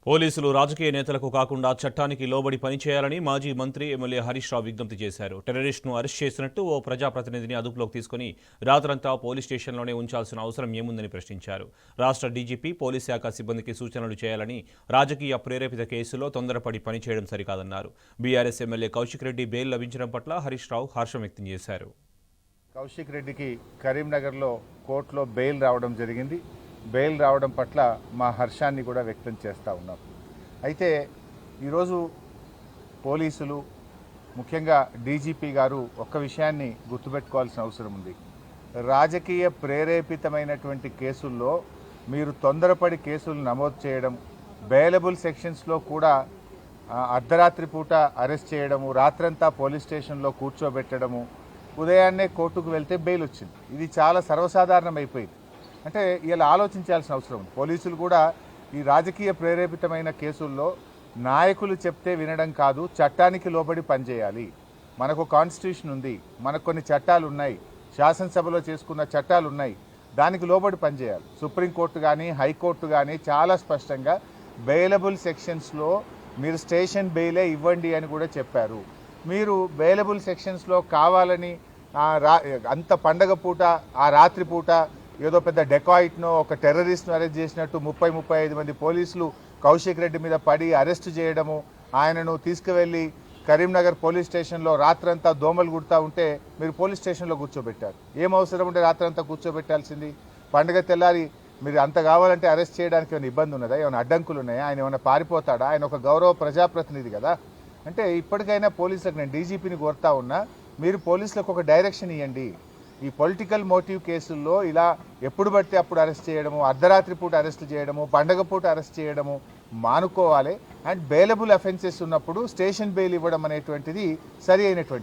పోలీసులు రాజకీయ నేతలకు కాకుండా చట్టానికి లోబడి పనిచేయాలని మాజీ మంత్రి ఎమ్మెల్యే హరీష్ రావు విజ్ఞప్తి చేశారు. టెర్రరిస్టును అరెస్ట్ చేసినట్టు ఓ ప్రజాప్రతినిధిని అదుపులోకి తీసుకుని రాత్రంతా పోలీస్ స్టేషన్లోనే ఉంచాల్సిన అవసరం ఏముందని ప్రశ్నించారు. రాష్ట్ర డీజీపీ పోలీస్ శాఖ సిబ్బందికి సూచనలు చేయాలని, రాజకీయ ప్రేరేపిత కేసులో తొందరపడి పనిచేయడం సరికాదన్నారు. BRS MLA Kaushik Reddy bail లభించడం పట్ల హరీష్ రావు హర్షం వ్యక్తం చేశారు. కౌశిక్ రెడ్డికి కరీంనగర్లో కోర్టులో బెయిల్ రావడం జరిగింది. బెయిల్ రావడం పట్ల మా హర్షాన్ని కూడా వ్యక్తం చేస్తూ ఉన్నాం. అయితే ఈరోజు పోలీసులు, ముఖ్యంగా డీజీపీ గారు ఒక్క విషయాన్ని గుర్తుపెట్టుకోవాల్సిన అవసరం ఉంది. రాజకీయ ప్రేరేపితమైనటువంటి కేసుల్లో మీరు తొందరపడి కేసులు నమోదు చేయడం, బెయిలబుల్ సెక్షన్స్లో కూడా అర్ధరాత్రి పూట అరెస్ట్ చేయడము, రాత్రంతా పోలీస్ స్టేషన్లో కూర్చోబెట్టడము, ఉదయాన్నే కోర్టుకు వెళ్తే బెయిల్ వచ్చింది. ఇది చాలా సర్వసాధారణం అయిపోయింది. అంటే ఇలా ఆలోచించాల్సిన అవసరం ఉంది. పోలీసులు కూడా ఈ రాజకీయ ప్రేరేపితమైన కేసుల్లో నాయకులు చెప్తే వినడం కాదు, చట్టానికి లోబడి పనిచేయాలి. మనకు కాన్స్టిట్యూషన్ ఉంది, మనకు కొన్ని చట్టాలు ఉన్నాయి, శాసనసభలో చేసుకున్న చట్టాలు ఉన్నాయి, దానికి లోబడి పనిచేయాలి. సుప్రీంకోర్టు కానీ హైకోర్టు కానీ చాలా స్పష్టంగా బెయిలబుల్ సెక్షన్స్లో మీరు స్టేషన్ బెయిలే ఇవ్వండి అని కూడా చెప్పారు. మీరు బెయిలబుల్ సెక్షన్స్లో కావాలని అంత పండగ పూట, ఆ రాత్రి పూట ఏదో పెద్ద డెకాయిట్నో ఒక టెర్రరిస్ట్ను అరెస్ట్ చేసినట్టు 30-35 మంది పోలీసులు కౌశిక్ రెడ్డి మీద పడి అరెస్ట్ చేయడము, ఆయనను తీసుకువెళ్ళి కరీంనగర్ పోలీస్ స్టేషన్లో రాత్రంతా దోమలు కుడతా ఉంటే మీరు పోలీస్ స్టేషన్లో కూర్చోబెట్టారు. ఏం అవసరం ఉంటే రాత్రంతా కూర్చోబెట్టాల్సింది? పండుగ తెల్లారి మీరు అంత కావాలంటే అరెస్ట్ చేయడానికి ఏమైనా ఇబ్బంది ఉన్నదా? ఏమైనా అడ్డంకులు ఉన్నాయా? ఆయన ఏమైనా పారిపోతాడా? ఆయన ఒక గౌరవ ప్రజాప్రతినిధి కదా. అంటే ఇప్పటికైనా పోలీసులకు, నేను డీజీపీని కోరుతా ఉన్నా, మీరు పోలీసులకు ఒక డైరెక్షన్ ఇవ్వండి. ఈ పొలిటికల్ మోటివ్ కేసుల్లో ఇలా ఎప్పుడు పడితే అప్పుడు అరెస్ట్ చేయడము, అర్ధరాత్రి పూట అరెస్ట్ చేయడము, పండగ పూట అరెస్ట్ చేయడము మానుకోవాలి. అండ్ బెయిలబుల్ అఫెన్సెస్ ఉన్నప్పుడు స్టేషన్ బెయిల్ ఇవ్వడం అనేటువంటిది సరి అయినటువంటిది.